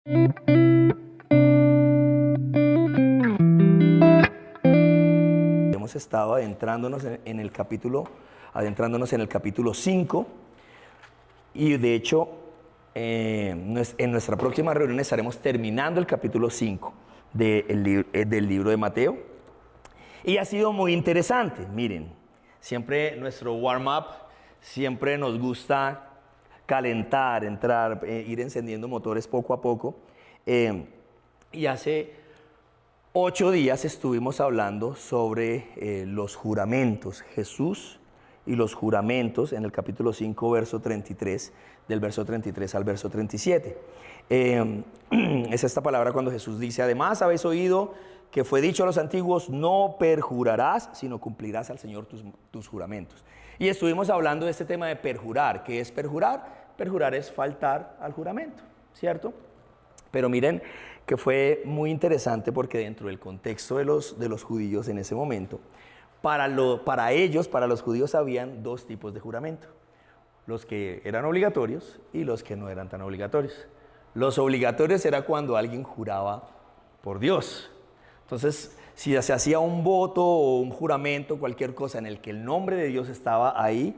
Hemos estado adentrándonos en el capítulo 5 y de hecho en nuestra próxima reunión estaremos terminando el capítulo 5 del libro de Mateo y ha sido muy interesante. Miren, siempre nuestro warm-up, siempre nos gusta calentar, entrar, ir encendiendo motores poco a poco y hace 8 días estuvimos hablando sobre los juramentos, Jesús y los juramentos en el capítulo 5, verso 33, del verso 33 al verso 37. Es esta palabra cuando Jesús dice: además habéis oído que fue dicho a los antiguos, no perjurarás, sino cumplirás al Señor tus juramentos. Y estuvimos hablando de este tema de perjurar. ¿Qué es perjurar? Perjurar es faltar al juramento, ¿cierto? Pero miren que fue muy interesante porque dentro del contexto de los judíos en ese momento, para ellos, para los judíos, habían 2 tipos de juramento: los que eran obligatorios y los que no eran tan obligatorios. Los obligatorios era cuando alguien juraba por Dios. Entonces, si se hacía un voto o un juramento, cualquier cosa en el que el nombre de Dios estaba ahí,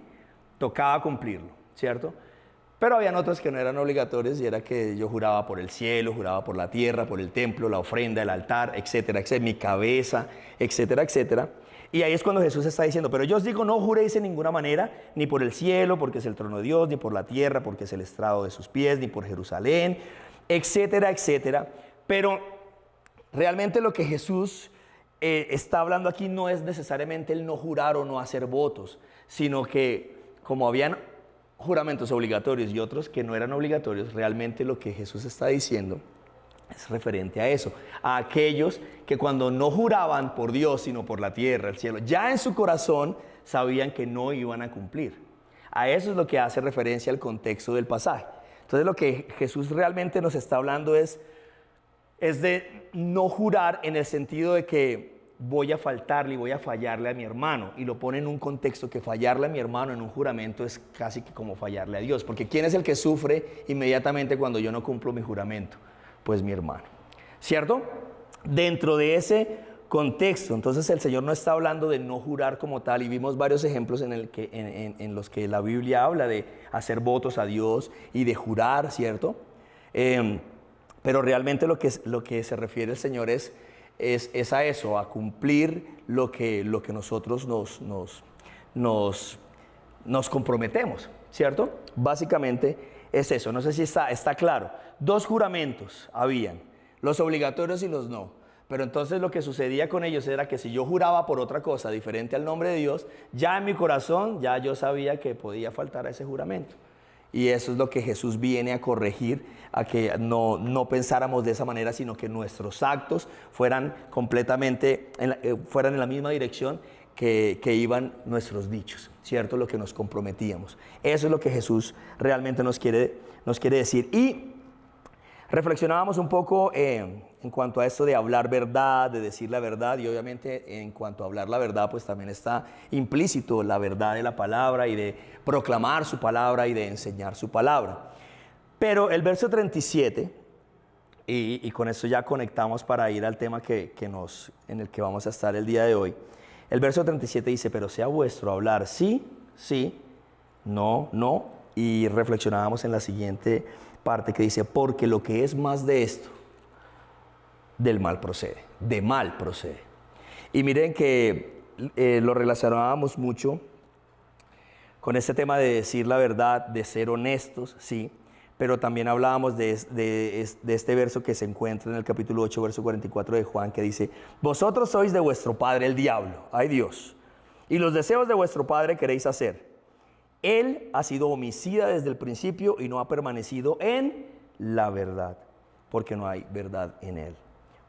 tocaba cumplirlo, ¿cierto? Pero habían otros que no eran obligatorios y era que yo juraba por el cielo, juraba por la tierra, por el templo, la ofrenda, el altar, etcétera, etcétera, mi cabeza, etcétera, etcétera. Y ahí es cuando Jesús está diciendo: pero yo os digo, no juréis en ninguna manera, ni por el cielo, porque es el trono de Dios, ni por la tierra, porque es el estrado de sus pies, ni por Jerusalén, etcétera, etcétera. Pero realmente lo que Jesús está hablando aquí no es necesariamente el no jurar o no hacer votos, sino que como habían juramentos obligatorios y otros que no eran obligatorios, realmente lo que Jesús está diciendo es referente a eso, a aquellos que cuando no juraban por Dios, sino por la tierra, el cielo, ya en su corazón sabían que no iban a cumplir. A eso es lo que hace referencia al contexto del pasaje. Entonces lo que Jesús realmente nos está hablando es de no jurar en el sentido de que voy a faltarle y voy a fallarle a mi hermano, y lo pone en un contexto que fallarle a mi hermano en un juramento es casi que como fallarle a Dios, porque ¿quién es el que sufre inmediatamente cuando yo no cumplo mi juramento? Pues mi hermano, ¿cierto? Dentro de ese contexto, entonces el Señor no está hablando de no jurar como tal, y vimos varios ejemplos en los que la Biblia habla de hacer votos a Dios y de jurar, ¿cierto? Pero realmente lo que se refiere el Señor es a eso, a cumplir lo que nosotros nos comprometemos, ¿cierto? Básicamente es eso. No sé si está claro. 2 juramentos habían, los obligatorios y los no. Pero entonces lo que sucedía con ellos era que si yo juraba por otra cosa diferente al nombre de Dios, ya en mi corazón ya yo sabía que podía faltar a ese juramento. Y eso es lo que Jesús viene a corregir, a que no pensáramos de esa manera, sino que nuestros actos fueran completamente, fueran en la misma dirección que iban nuestros dichos, ¿cierto? Lo que nos comprometíamos. Eso es lo que Jesús realmente nos quiere decir. Y reflexionábamos un poco en cuanto a esto de hablar verdad, de decir la verdad, y obviamente en cuanto a hablar la verdad, pues también está implícito la verdad de la palabra y de proclamar su palabra y de enseñar su palabra. Pero el verso 37, y con esto ya conectamos para ir al tema en el que vamos a estar el día de hoy. El verso 37 dice: pero sea vuestro hablar sí, sí, no, no. Y reflexionábamos en la siguiente parte que dice: porque lo que es más de esto, del mal procede, de mal procede. Y miren que lo relacionábamos mucho con este tema de decir la verdad, de ser honestos, sí, pero también hablábamos de este verso que se encuentra en el capítulo 8, verso 44 de Juan, que dice: vosotros sois de vuestro padre el diablo, ay Dios, y los deseos de vuestro padre queréis hacer. Él ha sido homicida desde el principio y no ha permanecido en la verdad, porque no hay verdad en él.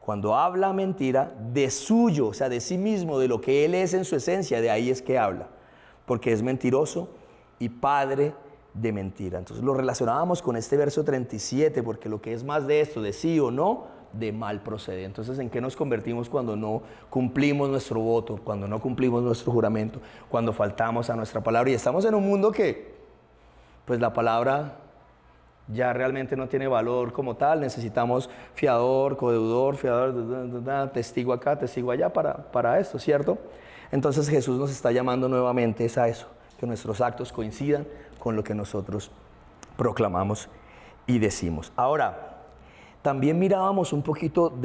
Cuando habla mentira, de suyo, o sea, de sí mismo, de lo que él es en su esencia, de ahí es que habla, porque es mentiroso y padre de mentira. Entonces lo relacionábamos con este verso 37, porque lo que es más de esto, de sí o no, de mal procede. Entonces, ¿en qué nos convertimos cuando no cumplimos nuestro voto, cuando no cumplimos nuestro juramento, cuando faltamos a nuestra palabra? Y estamos en un mundo que, pues la palabra ya realmente no tiene valor como tal, necesitamos fiador, codeudor, testigo acá, testigo allá para esto, ¿cierto? Entonces Jesús nos está llamando nuevamente a eso, que nuestros actos coincidan con lo que nosotros proclamamos y decimos. Ahora, también mirábamos un poquito,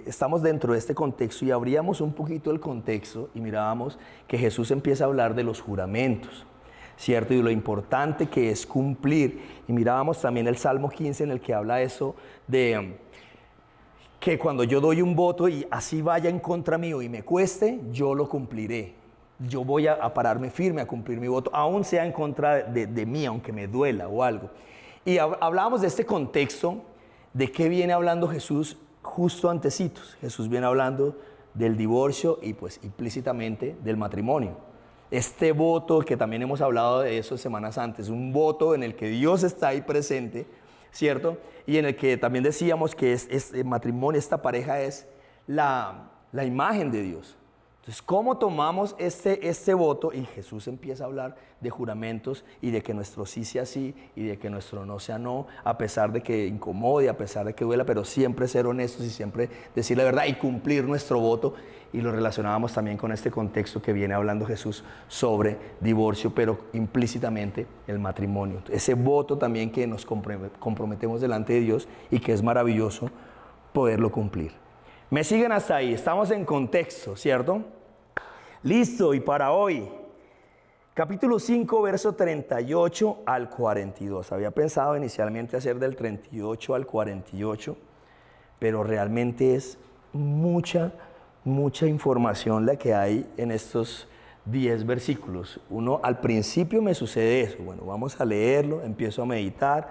estamos dentro de este contexto y abríamos un poquito el contexto y mirábamos que Jesús empieza a hablar de los juramentos, ¿cierto? Y de lo importante que es cumplir. Y mirábamos también el Salmo 15 en el que habla eso de que cuando yo doy un voto y así vaya en contra mío y me cueste, yo lo cumpliré. Yo voy a pararme firme a cumplir mi voto, aun sea en contra de mí, aunque me duela o algo. Y hablábamos de este contexto, de qué viene hablando Jesús justo antecitos. Jesús viene hablando del divorcio y pues implícitamente del matrimonio. Este voto, que también hemos hablado de eso semanas antes, un voto en el que Dios está ahí presente, ¿cierto? Y en el que también decíamos que el matrimonio, esta pareja es la imagen de Dios. Entonces, ¿cómo tomamos este voto? Y Jesús empieza a hablar de juramentos y de que nuestro sí sea sí y de que nuestro no sea no, a pesar de que incomode, a pesar de que duela, pero siempre ser honestos y siempre decir la verdad y cumplir nuestro voto. Y lo relacionábamos también con este contexto que viene hablando Jesús sobre divorcio, pero implícitamente el matrimonio. Ese voto también que nos comprometemos delante de Dios y que es maravilloso poderlo cumplir. ¿Me siguen hasta ahí? Estamos en contexto, ¿cierto? Listo, y para hoy, capítulo 5, verso 38 al 42. Había pensado inicialmente hacer del 38 al 48, pero realmente es mucha información la que hay en estos 10 versículos. Al principio me sucede eso, bueno, vamos a leerlo, empiezo a meditar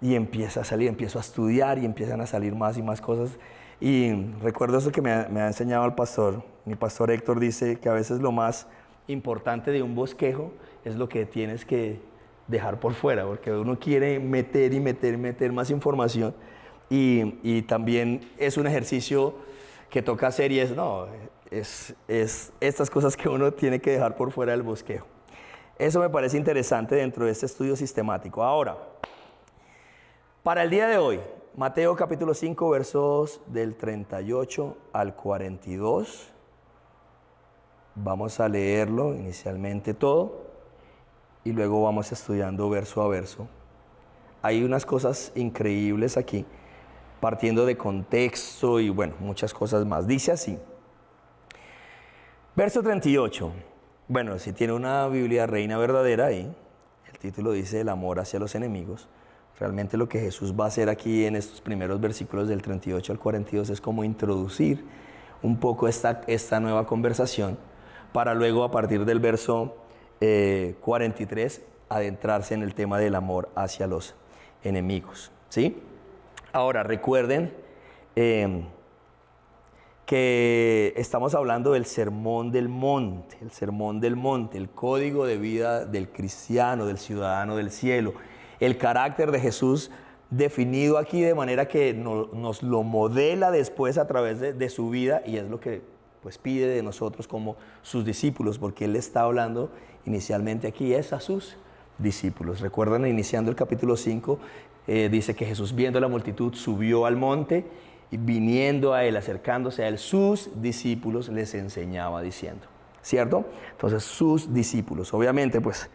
y empieza a salir, empiezo a estudiar y empiezan a salir más y más cosas. Y recuerdo eso que me ha enseñado el pastor. Mi pastor Héctor dice que a veces lo más importante de un bosquejo es lo que tienes que dejar por fuera, porque uno quiere meter y meter más información. Y también es un ejercicio que toca hacer y es estas cosas que uno tiene que dejar por fuera del bosquejo. Eso me parece interesante dentro de este estudio sistemático. Ahora, para el día de hoy, Mateo capítulo 5, versos del 38 al 42. Vamos a leerlo inicialmente todo y luego vamos estudiando verso a verso. Hay unas cosas increíbles aquí, partiendo de contexto y bueno, muchas cosas más. Dice así, verso 38. Bueno, si tiene una Biblia Reina Verdadera ahí, el título dice el amor hacia los enemigos. Realmente lo que Jesús va a hacer aquí en estos primeros versículos del 38 al 42 es como introducir un poco esta nueva conversación para luego a partir del verso 43 adentrarse en el tema del amor hacia los enemigos, ¿sí? Ahora recuerden que estamos hablando del Sermón del Monte, el código de vida del cristiano, del ciudadano del cielo. El carácter de Jesús definido aquí de manera que nos lo modela después a través de su vida y es lo que pues pide de nosotros como sus discípulos, porque Él está hablando inicialmente aquí es a sus discípulos. Recuerdan, iniciando el capítulo 5, dice que Jesús viendo la multitud subió al monte y viniendo a Él, acercándose a Él, sus discípulos les enseñaba diciendo, ¿cierto? Entonces sus discípulos, obviamente pues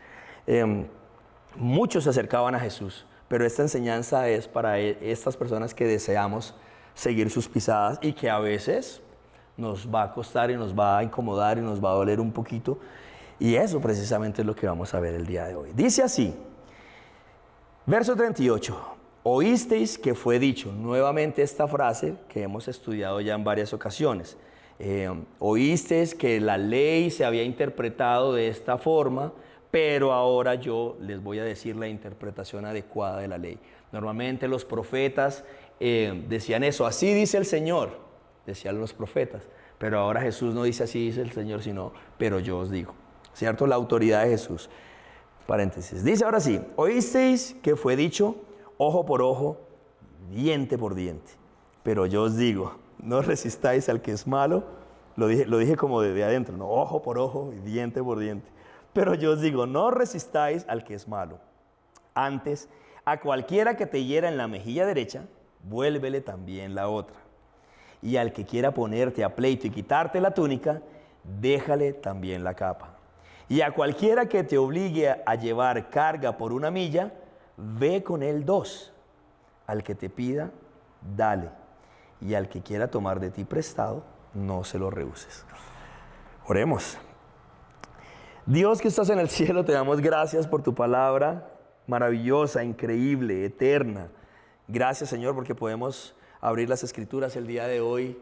muchos se acercaban a Jesús, pero esta enseñanza es para estas personas que deseamos seguir sus pisadas y que a veces nos va a costar y nos va a incomodar y nos va a doler un poquito. Y eso precisamente es lo que vamos a ver el día de hoy. Dice así, verso 38, oísteis que fue dicho, nuevamente esta frase que hemos estudiado ya en varias ocasiones. Oísteis que la ley se había interpretado de esta forma, pero ahora yo les voy a decir la interpretación adecuada de la ley. Normalmente los profetas decían eso, así dice el Señor, decían los profetas, pero ahora Jesús no dice así dice el Señor, sino, pero yo os digo, ¿cierto? La autoridad de Jesús. Paréntesis. Dice ahora sí, oísteis que fue dicho, ojo por ojo, diente por diente, pero yo os digo, no resistáis al que es malo, lo dije como de adentro, no, ojo por ojo y diente por diente. Pero yo os digo, no resistáis al que es malo. Antes, A cualquiera que te hiera en la mejilla derecha, vuélvele también la otra. Y al que quiera ponerte a pleito y quitarte la túnica, déjale también la capa. Y a cualquiera que te obligue a llevar carga por 1 milla, ve con él 2. Al que te pida, dale. Y al que quiera tomar de ti prestado, no se lo rehuses. Oremos. Dios que estás en el cielo, te damos gracias por tu palabra maravillosa, increíble, eterna. Gracias, Señor, porque podemos abrir las Escrituras el día de hoy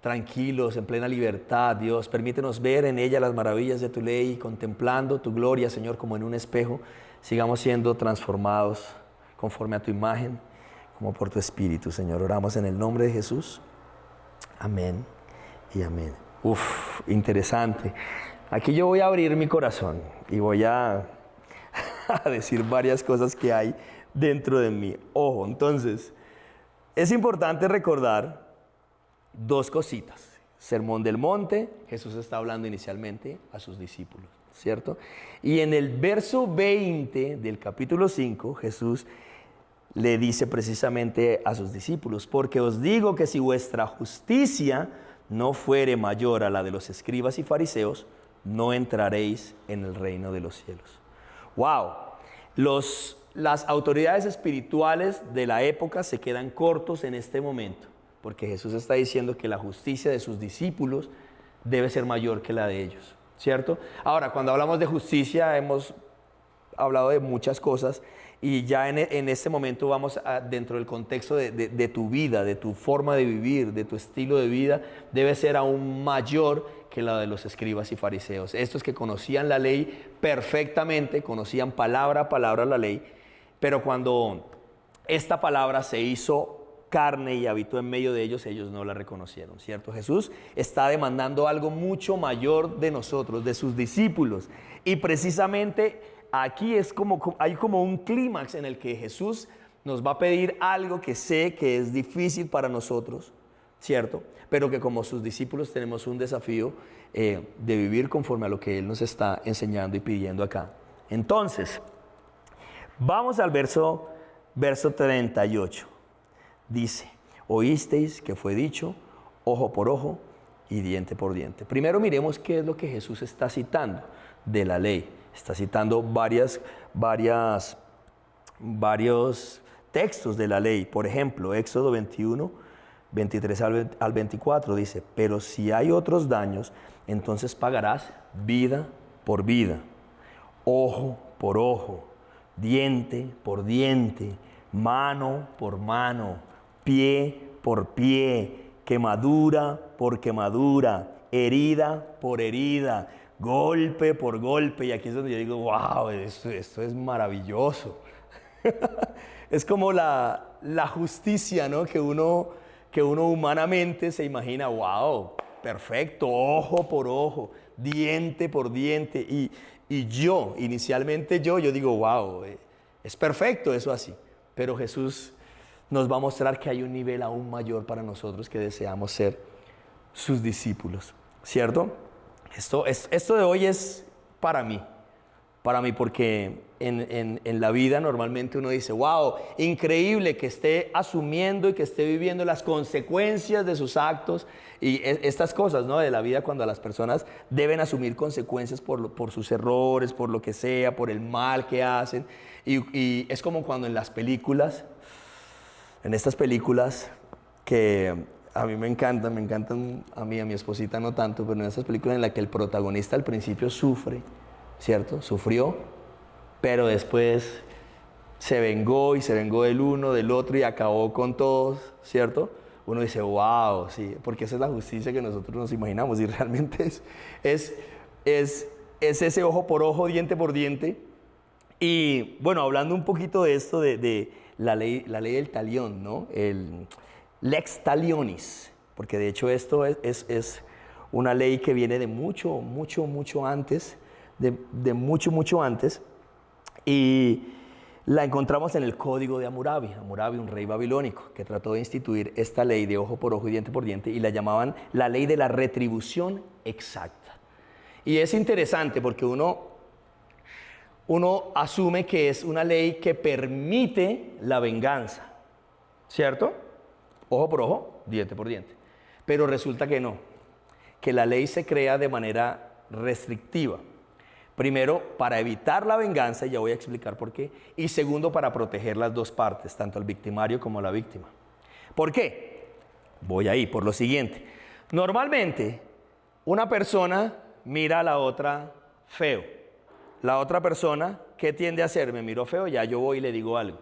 tranquilos, en plena libertad. Dios, permítenos ver en ella las maravillas de tu ley, contemplando tu gloria, Señor, como en un espejo. Sigamos siendo transformados conforme a tu imagen, como por tu Espíritu, Señor. Oramos en el nombre de Jesús. Amén y amén. Interesante. Aquí yo voy a abrir mi corazón y voy a decir varias cosas que hay dentro de mí. Ojo, entonces, es importante recordar 2 cositas. Sermón del Monte, Jesús está hablando inicialmente a sus discípulos, ¿cierto? Y en el verso 20 del capítulo 5, Jesús le dice precisamente a sus discípulos: porque os digo que si vuestra justicia no fuere mayor a la de los escribas y fariseos, no entraréis en el reino de los cielos. ¡Wow! Las autoridades espirituales de la época se quedan cortos en este momento, porque Jesús está diciendo que la justicia de sus discípulos debe ser mayor que la de ellos, ¿cierto? Ahora, cuando hablamos de justicia, hemos hablado de muchas cosas, y ya en este momento vamos dentro del contexto de tu vida, de tu forma de vivir, de tu estilo de vida, debe ser aún mayor que la de los escribas y fariseos. Estos que conocían la ley perfectamente, conocían palabra a palabra la ley, pero cuando esta palabra se hizo carne y habitó en medio de ellos, ellos no la reconocieron, ¿cierto? Jesús está demandando algo mucho mayor de nosotros, de sus discípulos, y precisamente aquí hay como un clímax en el que Jesús nos va a pedir algo que sé que es difícil para nosotros, ¿cierto? Pero que como sus discípulos tenemos un desafío de vivir conforme a lo que Él nos está enseñando y pidiendo acá. Entonces, vamos al verso 38. Dice: oísteis que fue dicho, ojo por ojo y diente por diente. Primero miremos qué es lo que Jesús está citando de la ley. Está citando varios textos de la ley. Por ejemplo, Éxodo 21, 23 al 24 dice: pero si hay otros daños, entonces pagarás vida por vida, ojo por ojo, diente por diente, mano por mano, pie por pie, quemadura por quemadura, herida por herida, golpe por golpe. Y aquí es donde yo digo: wow, esto es maravilloso. Es como la justicia, ¿no? que uno humanamente se imagina: wow, perfecto, ojo por ojo, diente por diente. Y inicialmente yo digo: wow, es perfecto eso así. Pero Jesús nos va a mostrar que hay un nivel aún mayor para nosotros que deseamos ser sus discípulos, ¿cierto? Esto de hoy es para mí porque en la vida normalmente uno dice: wow, increíble que esté asumiendo y que esté viviendo las consecuencias de sus actos y estas cosas, ¿no? De la vida, cuando las personas deben asumir consecuencias por sus errores, por lo que sea, por el mal que hacen. Y es como cuando en estas películas que a mí me encantan, a mi esposita no tanto, pero en esas películas en las que el protagonista al principio sufre, ¿cierto? Sufrió, pero después se vengó del uno, del otro y acabó con todos, ¿cierto? Uno dice: wow, sí, porque esa es la justicia que nosotros nos imaginamos, y realmente es ese ojo por ojo, diente por diente. Y bueno, hablando un poquito de esto, de la ley del talión, ¿no? El lex talionis, porque de hecho esto es una ley que viene de mucho antes, de mucho antes, y la encontramos en el código de Hammurabi, un rey babilónico, que trató de instituir esta ley de ojo por ojo y diente por diente, y la llamaban la ley de la retribución exacta. Y es interesante porque uno uno asume que es una ley que permite la venganza, ¿cierto? Ojo por ojo, diente por diente. Pero resulta que no, que la ley se crea de manera restrictiva. Primero, para evitar la venganza, y ya voy a explicar por qué. Y segundo, para proteger las dos partes, tanto al victimario como a la víctima. ¿Por qué? Voy ahí, por lo siguiente. Normalmente, una persona mira a la otra feo. La otra persona, ¿qué tiende a hacer? Me miró feo, ya yo voy y le digo algo.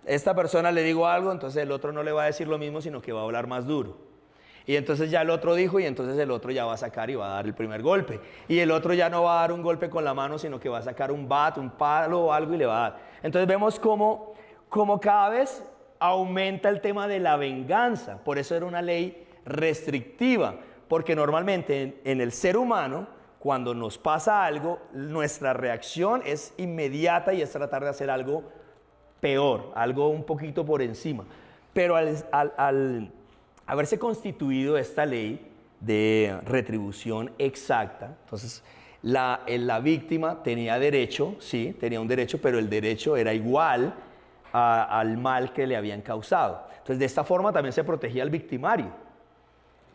Esta persona le digo algo, entonces el otro no le va a decir lo mismo, sino que va a hablar más duro. Y entonces ya el otro dijo, y entonces el otro ya va a sacar y va a dar el primer golpe. Y el otro ya no va a dar un golpe con la mano, sino que va a sacar un bat, un palo o algo y le va a dar. Entonces vemos cómo cada vez aumenta el tema de la venganza. Por eso era una ley restrictiva, porque normalmente en el ser humano, cuando nos pasa algo, nuestra reacción es inmediata y es tratar de hacer algo peor, algo un poquito por encima. Pero al haberse constituido esta ley de retribución exacta, entonces la víctima tenía derecho, sí, tenía un derecho, pero el derecho era igual al mal que le habían causado. Entonces de esta forma también se protegía al victimario,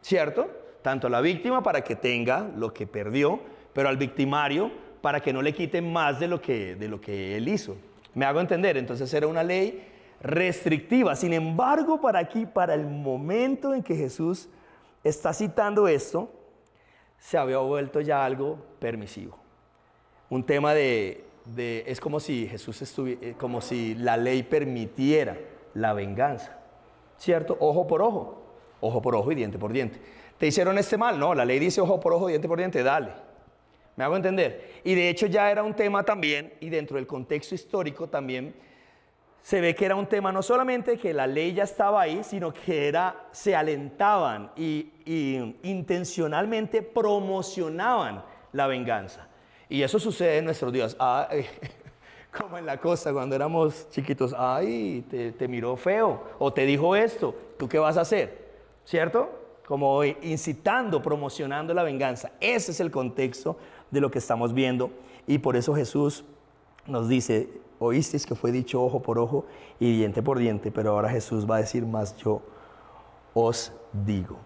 ¿cierto? Tanto a la víctima para que tenga lo que perdió, pero al victimario para que no le quiten más de lo que él hizo. ¿Me hago entender? Entonces era una ley restrictiva. Sin embargo, para el momento en que Jesús está citando esto, se había vuelto ya algo permisivo. Un tema es como si Jesús como si la ley permitiera la venganza, ¿cierto? Ojo por ojo y diente por diente. ¿Te hicieron este mal? No, la ley dice ojo por ojo, diente por diente, dale. ¿Me hago entender? Y de hecho ya era un tema también, y dentro del contexto histórico también, se ve que era un tema no solamente que la ley ya estaba ahí, sino que se alentaban y intencionalmente promocionaban la venganza. Y eso sucede en nuestros días. Como en la costa cuando éramos chiquitos. Ay, te miró feo o te dijo esto. ¿Tú qué vas a hacer? ¿Cierto? Como incitando, promocionando la venganza. Ese es el contexto de lo que estamos viendo. Y por eso Jesús nos dice: oísteis que fue dicho ojo por ojo y diente por diente, pero ahora Jesús va a decir: más yo os digo.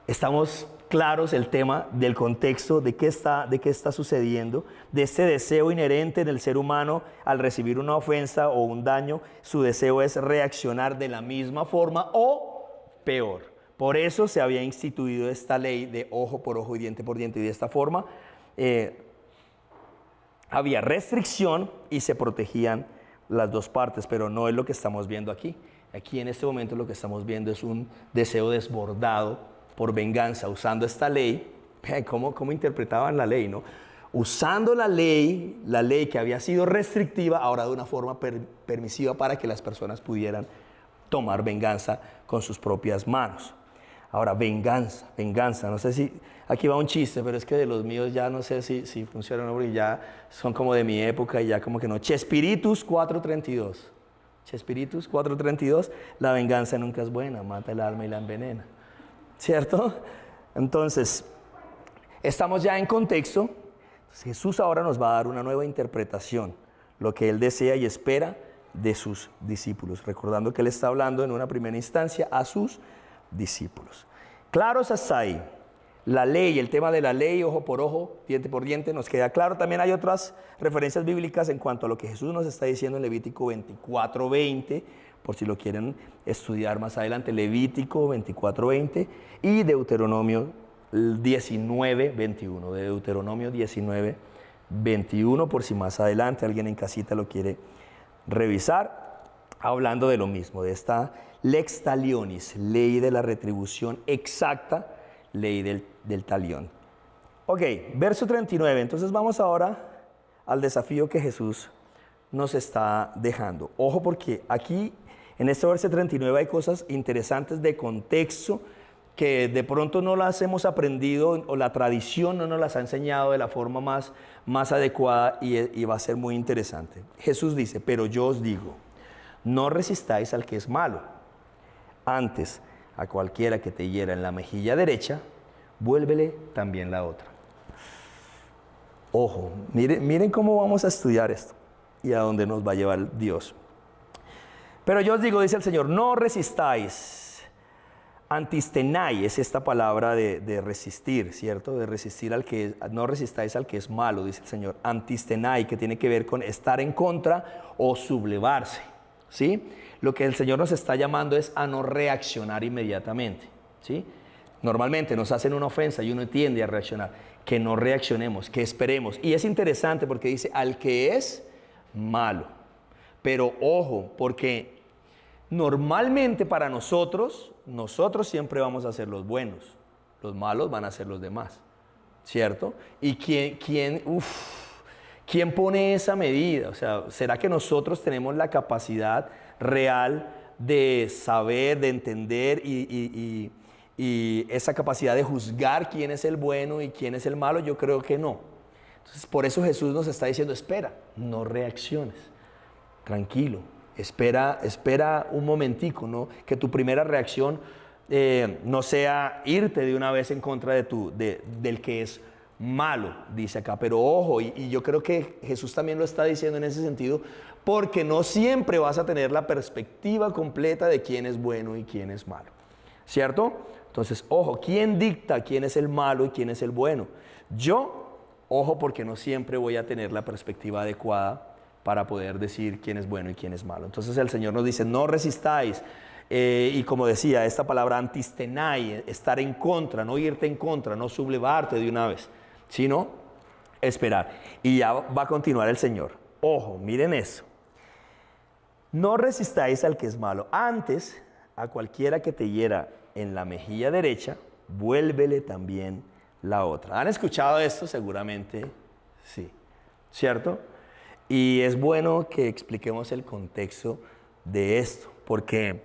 Estamos claros el tema del contexto, de qué está sucediendo, de este deseo inherente en el ser humano al recibir una ofensa o un daño. Su deseo es reaccionar de la misma forma o peor. Por eso se había instituido esta ley de ojo por ojo y diente por diente, y de esta forma había restricción y se protegían las dos partes, pero no es lo que estamos viendo aquí. Aquí en este momento lo que estamos viendo es un deseo desbordado por venganza, usando esta ley. ¿Cómo interpretaban la ley, no? Usando la ley que había sido restrictiva, ahora de una forma permisiva para que las personas pudieran tomar venganza con sus propias manos. Ahora, venganza, no sé si, aquí va un chiste, pero es que de los míos ya no sé si funciona o no, porque ya son como de mi época y ya como que no. Chespiritus 4:32. Chespiritus 4:32, la venganza nunca es buena, mata el alma y la envenena. ¿Cierto? Entonces, estamos ya en contexto. Jesús ahora nos va a dar una nueva interpretación, lo que Él desea y espera de sus discípulos, recordando que Él está hablando en una primera instancia a sus discípulos. Claros hasta ahí. La ley, el tema de la ley, ojo por ojo, diente por diente, nos queda claro. También hay otras referencias bíblicas en cuanto a lo que Jesús nos está diciendo en Levítico 24:20, por si lo quieren estudiar más adelante. Levítico 24:20 y Deuteronomio 19:21. Deuteronomio 19:21, por si más adelante alguien en casita lo quiere revisar, hablando de lo mismo, de esta lex talionis, ley de la retribución exacta, ley del talión. Ok, verso 39. Entonces vamos ahora al desafío que Jesús nos está dejando. Ojo, porque aquí en este verso 39 hay cosas interesantes de contexto que de pronto no las hemos aprendido o la tradición no nos las ha enseñado de la forma más adecuada, y va a ser muy interesante. Jesús dice: pero yo os digo, no resistáis al que es malo. Antes, a cualquiera que te hiera en la mejilla derecha, vuélvele también la otra. Ojo, miren cómo vamos a estudiar esto. y a dónde nos va a llevar Dios. Pero yo os digo, dice el Señor, no resistáis. Antistenai es esta palabra de resistir, ¿cierto? De resistir no resistáis al que es malo, dice el Señor. Antistenai, que tiene que ver con estar en contra o sublevarse, ¿sí? Lo que el Señor nos está llamando es a no reaccionar inmediatamente, ¿sí? Normalmente nos hacen una ofensa y uno tiende a reaccionar. Que no reaccionemos, que esperemos. Y es interesante porque dice al que es malo. Pero ojo, porque normalmente para nosotros siempre vamos a ser los buenos. Los malos van a ser los demás, ¿cierto? ¿Y quién pone esa medida? O sea, ¿será que nosotros tenemos la capacidad real de saber, de entender y esa capacidad de juzgar quién es el bueno y quién es el malo? Yo creo que no. Entonces, por eso Jesús nos está diciendo, espera, no reacciones, tranquilo, espera un momentico, ¿no? Que tu primera reacción no sea irte de una vez en contra del que es malo, dice acá. Pero ojo, y yo creo que Jesús también lo está diciendo en ese sentido, porque no siempre vas a tener la perspectiva completa de quién es bueno y quién es malo, ¿cierto? Entonces, ojo, ¿quién dicta quién es el malo y quién es el bueno? Yo, ojo, porque no siempre voy a tener la perspectiva adecuada para poder decir quién es bueno y quién es malo. Entonces el Señor nos dice, no resistáis. Y como decía, esta palabra antistenai, estar en contra, no irte en contra, no sublevarte de una vez, sino esperar. Y ya va a continuar el Señor. Ojo, miren eso. No resistáis al que es malo. Antes, a cualquiera que te hiera en la mejilla derecha, vuélvele también la otra. ¿Han escuchado esto? Seguramente sí, ¿cierto? Y es bueno que expliquemos el contexto de esto, porque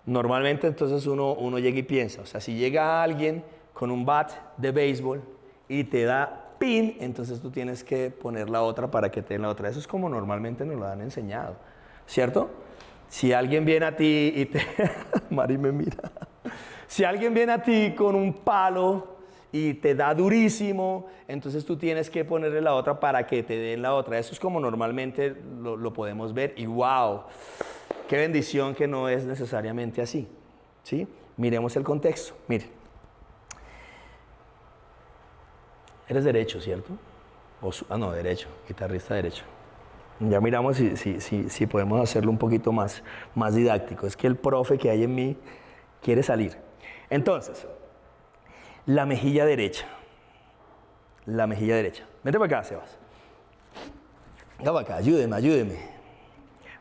normalmente entonces uno llega y piensa, o sea, si llega alguien con un bat de béisbol y te da pin, entonces tú tienes que poner la otra para que te den la otra. Eso es como normalmente nos lo han enseñado, ¿cierto? Si alguien viene a ti y te... Mari me mira. Si alguien viene a ti con un palo y te da durísimo, entonces tú tienes que ponerle la otra para que te den la otra. Eso es como normalmente lo podemos ver y wow, qué bendición que no es necesariamente así, ¿sí? Miremos el contexto, mire. Eres derecho, ¿cierto? No, derecho, guitarrista derecho. Ya miramos si podemos hacerlo un poquito más didáctico. Es que el profe que hay en mí quiere salir. Entonces, la mejilla derecha. La mejilla derecha. Vente para acá, Sebas. Venga para acá, ayúdeme.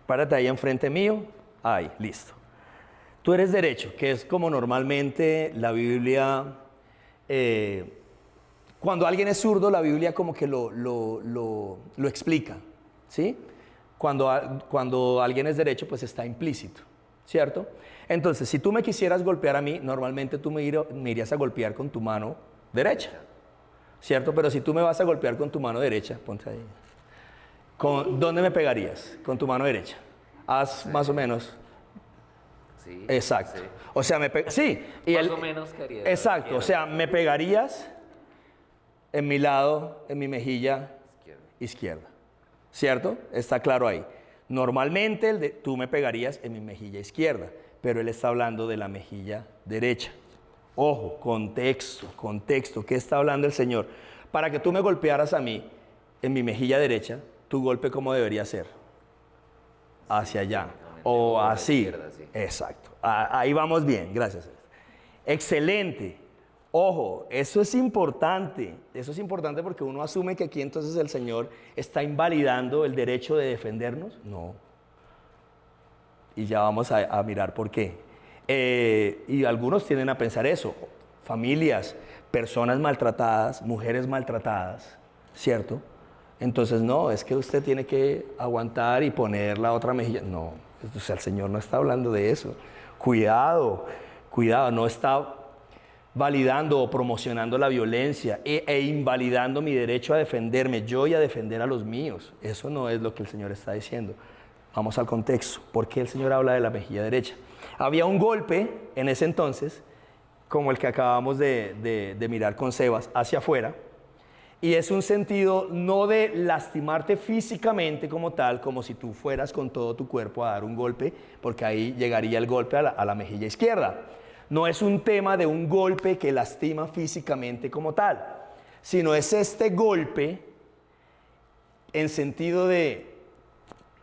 Párate ahí enfrente mío. Ahí, listo. Tú eres derecho, que es como normalmente la Biblia... cuando alguien es zurdo, la Biblia como que lo explica, ¿sí? Cuando alguien es derecho, pues está implícito, ¿cierto? Entonces, si tú me quisieras golpear a mí, normalmente tú me irías a golpear con tu mano derecha, ¿cierto? Pero si tú me vas a golpear con tu mano derecha, ponte ahí. ¿Dónde me pegarías? Con tu mano derecha. Haz más o menos. Sí. Exacto. Sí. O sea, sí. Y más o menos quería. Exacto. O sea, me pegarías en mi lado, en mi mejilla izquierda. ¿Cierto? Está claro ahí. Normalmente tú me pegarías en mi mejilla izquierda, pero él está hablando de la mejilla derecha. Ojo, contexto. ¿Qué está hablando el Señor? Para que tú me golpearas a mí en mi mejilla derecha, tu golpe ¿cómo debería ser? Hacia allá. O así. Izquierda, sí. Exacto. Ahí vamos bien, gracias. Excelente. Ojo, eso es importante porque uno asume que aquí entonces el Señor está invalidando el derecho de defendernos. No. Y ya vamos a mirar por qué. Y algunos tienden a pensar eso. Familias, personas maltratadas, mujeres maltratadas, ¿cierto? Entonces no, es que usted tiene que aguantar y poner la otra mejilla. No, o sea, el Señor no está hablando de eso. Cuidado, no está validando o promocionando la violencia e invalidando mi derecho a defenderme yo y a defender a los míos. Eso no es lo que el Señor está diciendo. Vamos al contexto. ¿Por qué el Señor habla de la mejilla derecha? Había un golpe en ese entonces, como el que acabamos de mirar con Sebas, hacia afuera, Y es un sentido no de lastimarte físicamente como tal, como si tú fueras con todo tu cuerpo a dar un golpe, porque ahí llegaría el golpe a la mejilla izquierda. No es un tema de un golpe que lastima físicamente como tal, sino es este golpe en sentido de,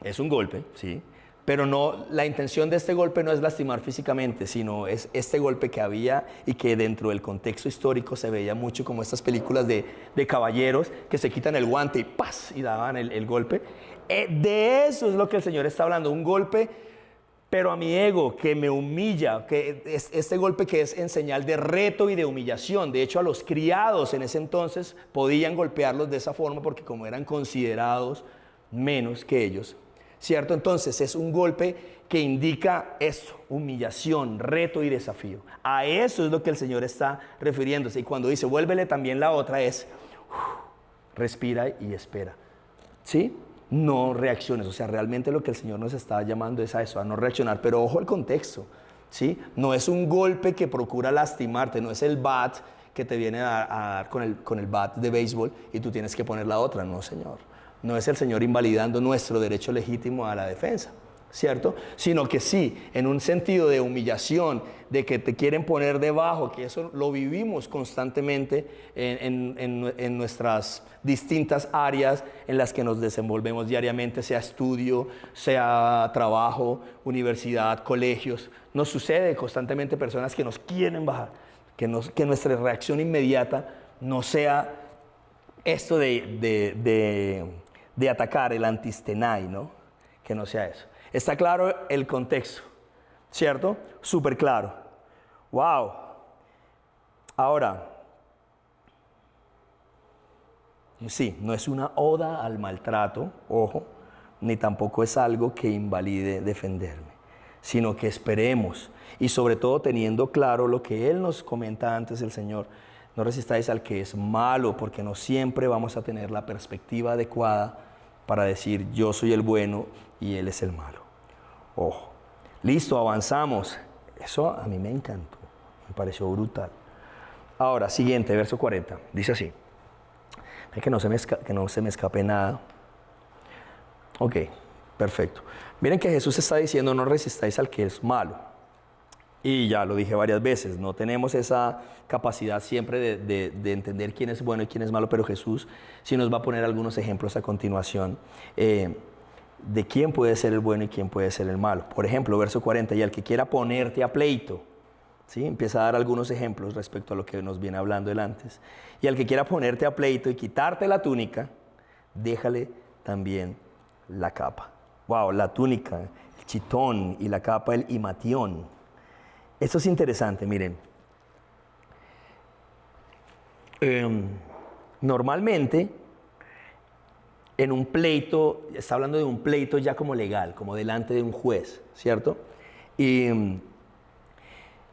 es un golpe, sí, pero no, la intención de este golpe no es lastimar físicamente, sino es este golpe que había y que dentro del contexto histórico se veía mucho como estas películas de caballeros que se quitan el guante y ¡paz! Y daban el golpe. De eso es lo que el Señor está hablando, un golpe, pero a mi ego, que me humilla, que es este golpe que es en señal de reto y de humillación. De hecho, a los criados en ese entonces podían golpearlos de esa forma porque como eran considerados menos que ellos, ¿cierto? Entonces es un golpe que indica eso, humillación, reto y desafío. A eso es lo que el Señor está refiriéndose. Y cuando dice, vuélvele también la otra, es respira y espera, ¿sí? No reacciones, o sea, realmente lo que el Señor nos está llamando es a eso, a no reaccionar, pero ojo al contexto, ¿sí? No es un golpe que procura lastimarte, no es el bat que te viene a dar con el bat de béisbol y tú tienes que poner la otra, no, Señor. No es el Señor invalidando nuestro derecho legítimo a la defensa, ¿cierto? Sino que sí, en un sentido de humillación, de que te quieren poner debajo, que eso lo vivimos constantemente en nuestras distintas áreas en las que nos desenvolvemos diariamente, sea estudio, sea trabajo, universidad, colegios. Nos sucede constantemente personas que nos quieren bajar, que nuestra reacción inmediata no sea esto de atacar el antistenai, ¿no? Que no sea eso. Está claro el contexto, ¿cierto? Súper claro. ¡Wow! Ahora, sí, no es una oda al maltrato, ojo, ni tampoco es algo que invalide defenderme, sino que esperemos, y sobre todo teniendo claro lo que Él nos comenta antes el Señor, no resistáis al que es malo, porque no siempre vamos a tener la perspectiva adecuada para decir yo soy el bueno y Él es el malo. Ojo. Listo, avanzamos. Eso a mí me encantó, me pareció brutal. Ahora, siguiente, verso 40. Dice así. Que no se me escape nada. Ok, perfecto. Miren que Jesús está diciendo no resistáis al que es malo. Y ya lo dije varias veces, no tenemos esa capacidad siempre de entender quién es bueno y quién es malo, pero Jesús sí nos va a poner algunos ejemplos a continuación de quién puede ser el bueno y quién puede ser el malo. Por ejemplo, verso 40, y al que quiera ponerte a pleito, ¿sí? Empieza a dar algunos ejemplos respecto a lo que nos viene hablando él antes. Y al que quiera ponerte a pleito y quitarte la túnica, déjale también la capa. Wow, la túnica, el chitón y la capa, el imatión. Esto es interesante, miren. Normalmente, en un pleito, está hablando de un pleito ya como legal, como delante de un juez, ¿cierto? Y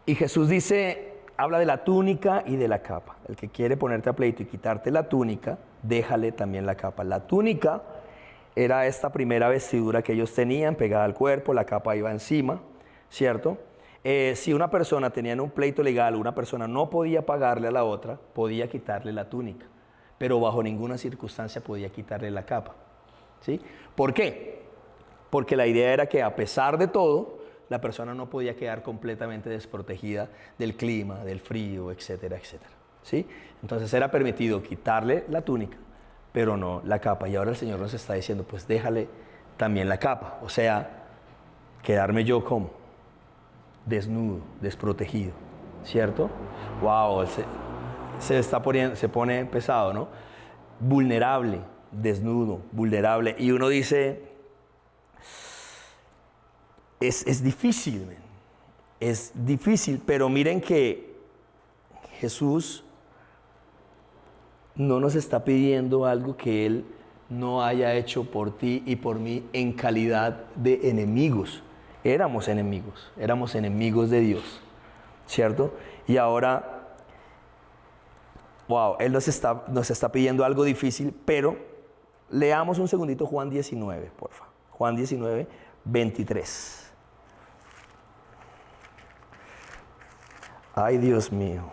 Jesús dice, habla de la túnica y de la capa. El que quiere ponerte a pleito y quitarte la túnica, déjale también la capa. La túnica era esta primera vestidura que ellos tenían pegada al cuerpo, la capa iba encima, ¿cierto? Si una persona tenía un pleito legal, una persona no podía pagarle a la otra, podía quitarle la túnica, pero bajo ninguna circunstancia podía quitarle la capa, ¿sí? ¿Por qué? Porque la idea era que a pesar de todo, la persona no podía quedar completamente desprotegida del clima, del frío, etcétera, etcétera, ¿sí? Entonces era permitido quitarle la túnica, pero no la capa. Y ahora el Señor nos está diciendo, pues déjale también la capa, o sea, quedarme yo como desnudo, desprotegido, ¿cierto? Wow, se pone pesado, ¿no? Vulnerable, desnudo, vulnerable. Y uno dice, es difícil, man. Es difícil, pero miren que Jesús no nos está pidiendo algo que Él no haya hecho por ti y por mí en calidad de enemigos. Éramos enemigos de Dios, ¿cierto? Y ahora, wow, Él nos está pidiendo algo difícil, pero leamos un segundito Juan 19, por favor. Juan 19, 23. Ay, Dios mío.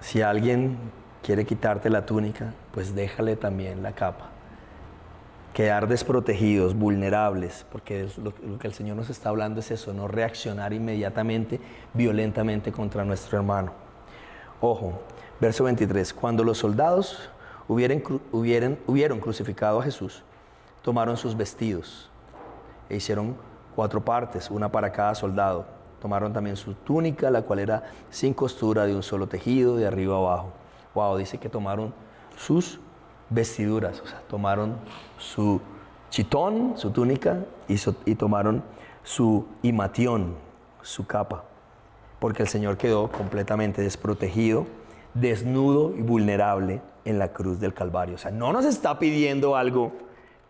Si alguien quiere quitarte la túnica, pues déjale también la capa. Quedar desprotegidos, vulnerables, porque lo que el Señor nos está hablando es eso, no reaccionar inmediatamente, violentamente contra nuestro hermano. Ojo, verso 23, cuando los soldados hubieron crucificado a Jesús, tomaron sus vestidos e hicieron 4 partes, una para cada soldado. Tomaron también su túnica, la cual era sin costura, de un solo tejido, de arriba a abajo. Wow, dice que tomaron sus vestiduras, o sea, tomaron su chitón, su túnica, y tomaron su imatión, su capa, porque el Señor quedó completamente desprotegido, desnudo y vulnerable en la cruz del Calvario. O sea, no nos está pidiendo algo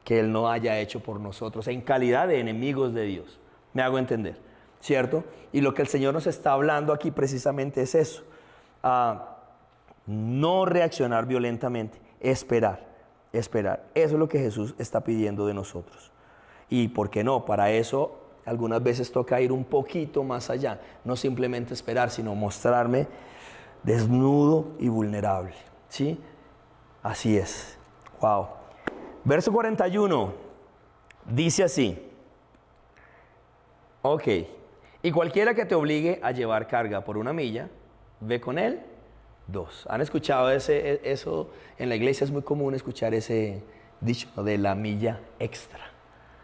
que Él no haya hecho por nosotros en calidad de enemigos de Dios. Me hago entender, ¿cierto? Y lo que el Señor nos está hablando aquí precisamente es eso. No reaccionar violentamente, esperar. Eso es lo que Jesús está pidiendo de nosotros. Y ¿por qué no? Para eso algunas veces toca ir un poquito más allá. No simplemente esperar, sino mostrarme desnudo y vulnerable. ¿Sí? Así es. Wow. Verso 41 dice así. Ok. Y cualquiera que te obligue a llevar carga por 1 milla, ve con él 2. ¿Han escuchado eso? En la iglesia es muy común escuchar ese dicho de la milla extra.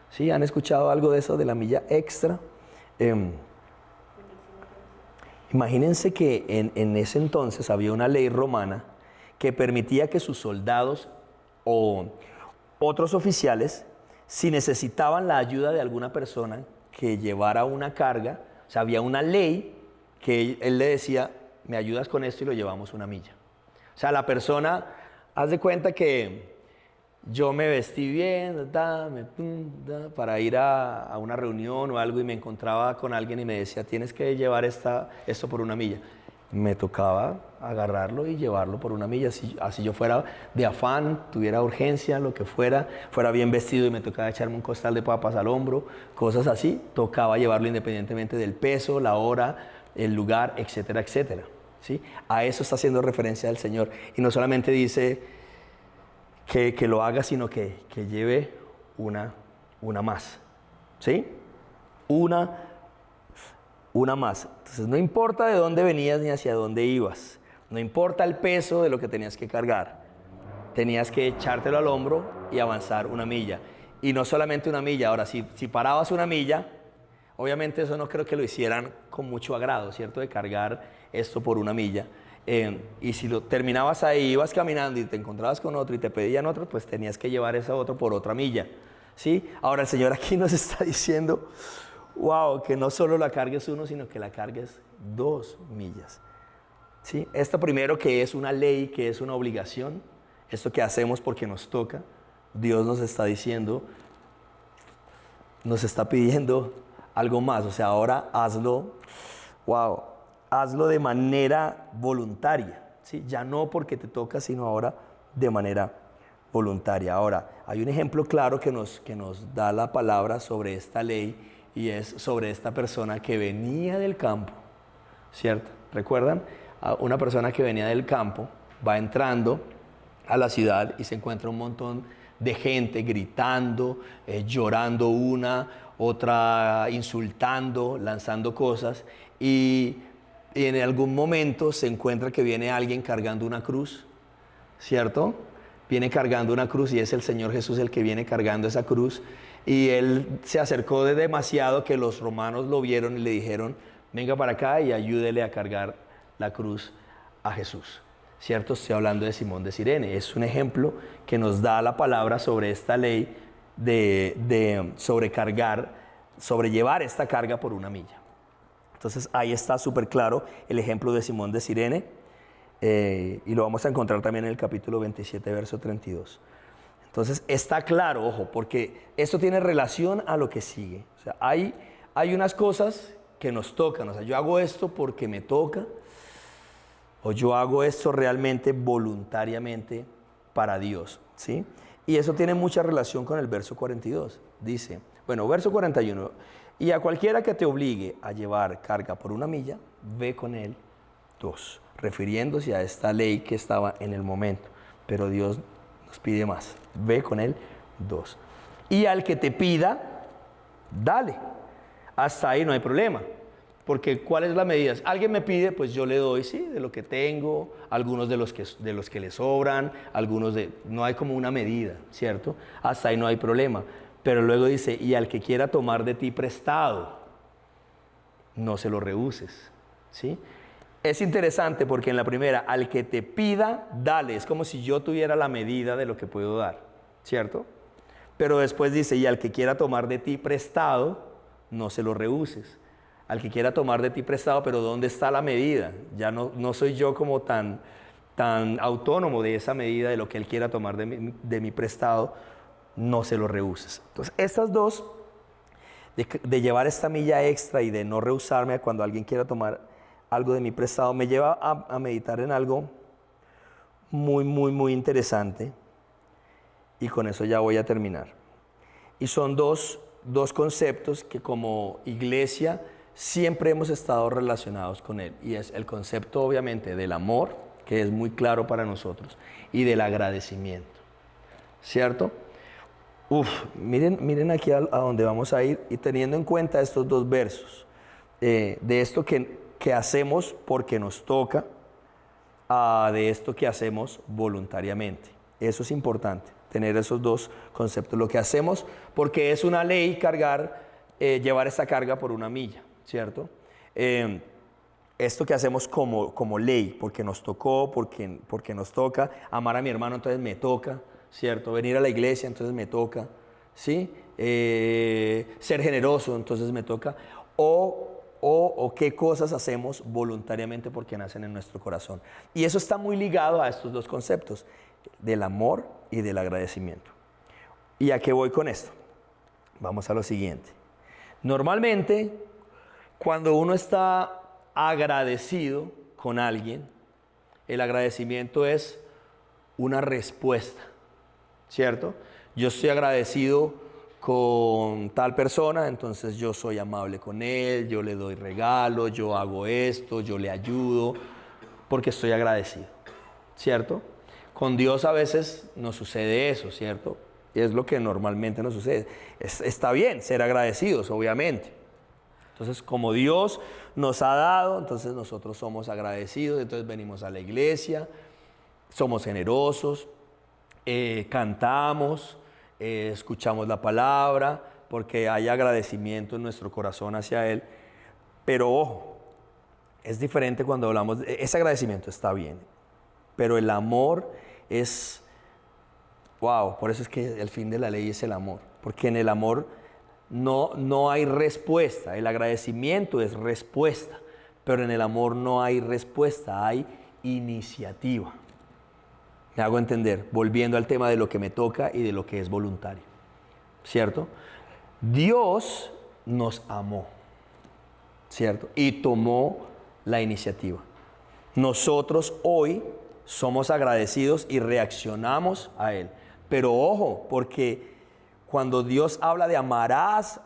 ¿Sí? ¿Han escuchado algo de eso de la milla extra? Imagínense que en ese entonces había una ley romana que permitía que sus soldados o otros oficiales, si necesitaban la ayuda de alguna persona que llevara una carga, o sea, había una ley que él le decía, me ayudas con esto y lo llevamos 1 milla. O sea, la persona, haz de cuenta que yo me vestí bien, para ir a una reunión o algo y me encontraba con alguien y me decía, tienes que llevar esto por 1 milla. Me tocaba agarrarlo y llevarlo por 1 milla. Así yo fuera de afán, tuviera urgencia, lo que fuera bien vestido y me tocaba echarme un costal de papas al hombro, cosas así, tocaba llevarlo independientemente del peso, la hora, el lugar, etcétera, etcétera. ¿Sí? A eso está haciendo referencia el Señor. Y no solamente dice que lo haga, sino que lleve una más. ¿Sí? Una más. Entonces no importa de dónde venías ni hacia dónde ibas. No importa el peso de lo que tenías que cargar. Tenías que echártelo al hombro y avanzar 1 milla. Y no solamente 1 milla. Ahora, si parabas 1 milla, obviamente eso no creo que lo hicieran con mucho agrado, ¿cierto? De cargar esto por 1 milla. Y si lo terminabas ahí, ibas caminando y te encontrabas con otro y te pedían otro, pues tenías que llevar ese otro por otra milla. ¿Sí? Ahora el Señor aquí nos está diciendo, wow, que no solo la cargues 1, sino que la cargues 2 millas. ¿Sí? Esto primero que es una ley, que es una obligación, esto que hacemos porque nos toca, Dios nos está diciendo, nos está pidiendo algo más. O sea, ahora hazlo, hazlo de manera voluntaria. ¿Sí? Ya no porque te toca, sino ahora de manera voluntaria. Ahora, hay un ejemplo claro que nos da la palabra sobre esta ley y es sobre esta persona que venía del campo, ¿cierto? ¿Recuerdan? Una persona que venía del campo va entrando a la ciudad y se encuentra un montón de gente gritando, llorando otra insultando, lanzando cosas y en algún momento se encuentra que viene alguien cargando una cruz, ¿cierto? Viene cargando una cruz y es el Señor Jesús el que viene cargando esa cruz y él se acercó de demasiado que los romanos lo vieron y le dijeron, venga para acá y ayúdele a cargar la cruz a Jesús, ¿cierto? Estoy hablando de Simón de Cirene. Es un ejemplo que nos da la palabra sobre esta ley de sobrellevar esta carga por 1 milla. Entonces ahí está súper claro el ejemplo de Simón de Cirene y lo vamos a encontrar también en el capítulo 27, verso 32. Entonces está claro, ojo, porque esto tiene relación a lo que sigue. O sea, hay unas cosas que nos tocan. O sea, yo hago esto porque me toca o yo hago esto realmente voluntariamente para Dios, ¿sí? Y eso tiene mucha relación con el verso 42. Dice, verso 41, y a cualquiera que te obligue a llevar carga por 1 milla, ve con él 2. refiriéndose a esta ley que estaba en el momento. Pero Dios nos pide más. Ve con él 2. Y al que te pida, dale. Hasta ahí no hay problema. Porque ¿cuál es la medida? Alguien me pide, pues yo le doy, sí, de lo que tengo, algunos de los que le sobran, no hay como una medida, ¿cierto? Hasta ahí no hay problema. Pero luego dice, y al que quiera tomar de ti prestado, no se lo rehuses, ¿sí? Es interesante porque en la primera, al que te pida, dale. Es como si yo tuviera la medida de lo que puedo dar, ¿cierto? Pero después dice, y al que quiera tomar de ti prestado, no se lo rehuses. Al que quiera tomar de ti prestado, pero ¿dónde está la medida? Ya no soy yo como tan autónomo de esa medida de lo que él quiera tomar de mi prestado, no se lo rehuses. Entonces, estas dos, de llevar esta milla extra y de no rehusarme cuando alguien quiera tomar algo de mi prestado, me lleva a meditar en algo muy, muy, muy interesante. Y con eso ya voy a terminar. Y son dos conceptos que como iglesia siempre hemos estado relacionados con él, y es el concepto obviamente del amor, que es muy claro para nosotros, y del agradecimiento, ¿cierto? Miren aquí a donde vamos a ir, y teniendo en cuenta estos dos versos, de esto que hacemos porque nos toca, de esto que hacemos voluntariamente. Eso es importante, tener esos dos conceptos, lo que hacemos porque es una ley llevar esta carga por una milla, ¿cierto? Esto que hacemos como ley, porque nos tocó, porque nos toca, amar a mi hermano, entonces me toca, ¿cierto? Venir a la iglesia, entonces me toca, ¿sí? Ser generoso, entonces me toca, o qué cosas hacemos voluntariamente porque nacen en nuestro corazón. Y eso está muy ligado a estos dos conceptos, del amor y del agradecimiento. ¿Y a qué voy con esto? Vamos a lo siguiente. Normalmente, cuando uno está agradecido con alguien, el agradecimiento es una respuesta, ¿cierto? Yo estoy agradecido con tal persona, entonces yo soy amable con él, yo le doy regalos, yo hago esto, yo le ayudo, porque estoy agradecido, ¿cierto? Con Dios a veces nos sucede eso, ¿cierto? Y es lo que normalmente nos sucede. Está bien ser agradecidos, obviamente. Entonces, como Dios nos ha dado, entonces nosotros somos agradecidos, entonces venimos a la iglesia, somos generosos, cantamos, escuchamos la palabra, porque hay agradecimiento en nuestro corazón hacia Él. Pero ojo, es diferente cuando hablamos, ese agradecimiento está bien, pero el amor es, por eso es que el fin de la ley es el amor, porque en el amor no hay respuesta, el agradecimiento es respuesta, pero en el amor no hay respuesta, hay iniciativa. Me hago entender, volviendo al tema de lo que me toca y de lo que es voluntario, ¿cierto? Dios nos amó, ¿cierto? Y tomó la iniciativa. Nosotros hoy somos agradecidos y reaccionamos a Él. Pero ojo, porque cuando Dios habla de amarás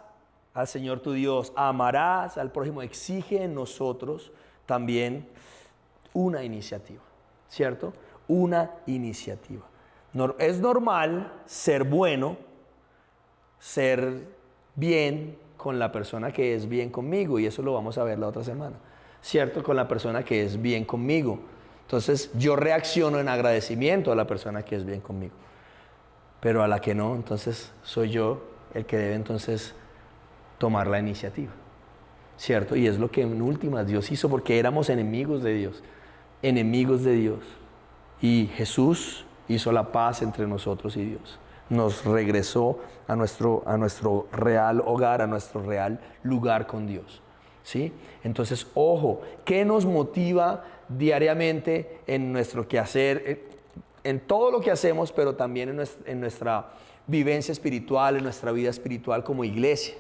al Señor tu Dios, amarás al prójimo, exige en nosotros también una iniciativa, ¿cierto? Una iniciativa. Es normal ser bueno, ser bien con la persona que es bien conmigo, y eso lo vamos a ver la otra semana, ¿cierto? Con la persona que es bien conmigo. Entonces yo reacciono en agradecimiento a la persona que es bien conmigo, pero a la que no, entonces soy yo el que debe entonces tomar la iniciativa, ¿cierto? Y es lo que en últimas Dios hizo, porque éramos enemigos de Dios, y Jesús hizo la paz entre nosotros y Dios, nos regresó a nuestro real hogar, a nuestro real lugar con Dios, ¿sí? Entonces, ojo, ¿qué nos motiva diariamente en nuestro quehacer, en todo lo que hacemos, pero también en nuestra vivencia espiritual, en nuestra vida espiritual como iglesia?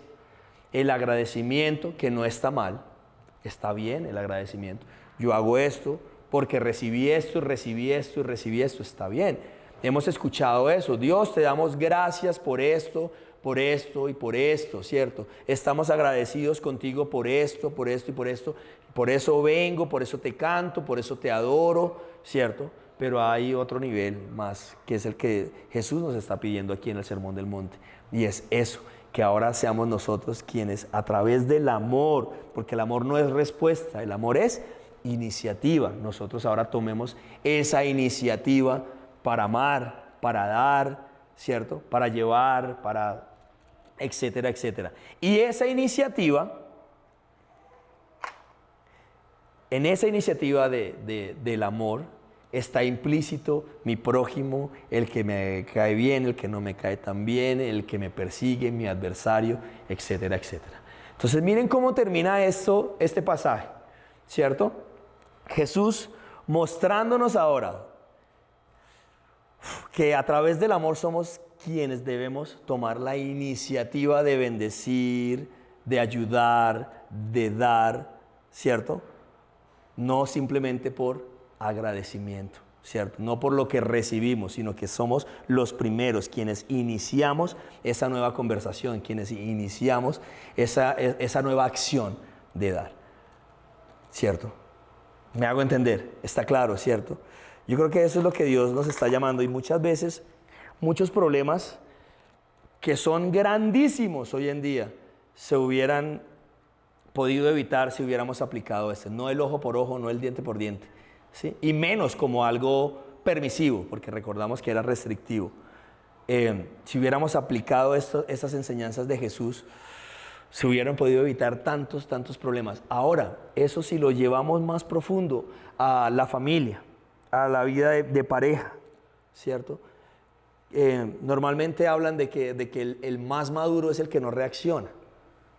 El agradecimiento, que no está mal, está bien el agradecimiento. Yo hago esto porque recibí esto y recibí esto y recibí esto, está bien. Hemos escuchado eso. Dios, te damos gracias por esto, por esto y por esto, ¿cierto? Estamos agradecidos contigo por esto y por esto. Por eso vengo, por eso te canto, por eso te adoro, ¿cierto? Pero hay otro nivel más, que es el que Jesús nos está pidiendo aquí en el Sermón del Monte. Y es eso, que ahora seamos nosotros quienes a través del amor, porque el amor no es respuesta, el amor es iniciativa. Nosotros ahora tomemos esa iniciativa para amar, para dar, ¿cierto? Para llevar, para etcétera, etcétera. Y esa iniciativa, en esa iniciativa del amor, está implícito mi prójimo, el que me cae bien, el que no me cae tan bien, el que me persigue, mi adversario, etcétera, etcétera. Entonces miren cómo termina este pasaje, ¿cierto? Jesús mostrándonos ahora que a través del amor somos quienes debemos tomar la iniciativa de bendecir, de ayudar, de dar, ¿cierto? No simplemente por agradecimiento, ¿cierto? No por lo que recibimos, sino que somos los primeros quienes iniciamos esa nueva conversación, quienes iniciamos esa nueva acción de dar, ¿cierto? Me hago entender, está claro, ¿cierto? Yo creo que eso es lo que Dios nos está llamando y muchas veces, muchos problemas que son grandísimos hoy en día se hubieran podido evitar si hubiéramos aplicado no el ojo por ojo, no el diente por diente, ¿sí? Y menos como algo permisivo, porque recordamos que era restrictivo. Si hubiéramos aplicado estas enseñanzas de Jesús, se hubieran podido evitar tantos problemas. Ahora, eso si lo llevamos más profundo a la familia, a la vida de pareja, ¿cierto? Normalmente hablan de que el más maduro es el que no reacciona.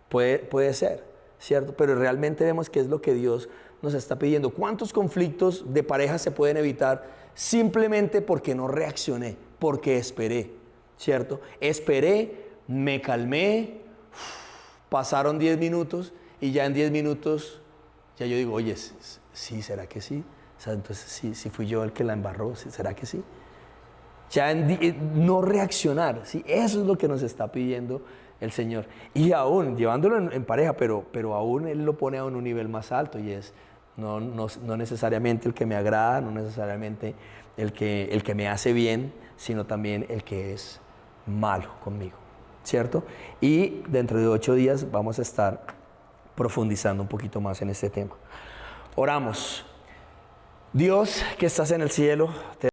Puede ser, ¿cierto? Pero realmente vemos que es lo que Dios nos está pidiendo. ¿Cuántos conflictos de pareja se pueden evitar simplemente porque no reaccioné, porque esperé, ¿cierto? Esperé, me calmé, pasaron 10 minutos y ya en 10 minutos ya yo digo, oye, sí, ¿será que sí? O sea, entonces sí fui yo el que la embarró, ¿será que sí? Ya no reaccionar, ¿sí? Eso es lo que nos está pidiendo el Señor. Y aún, llevándolo en pareja, pero aún Él lo pone a un nivel más alto y es no necesariamente el que me agrada, no necesariamente el que me hace bien, sino también el que es malo conmigo, ¿cierto? Y dentro de 8 días vamos a estar profundizando un poquito más en este tema. Oramos. Dios que estás en el cielo, te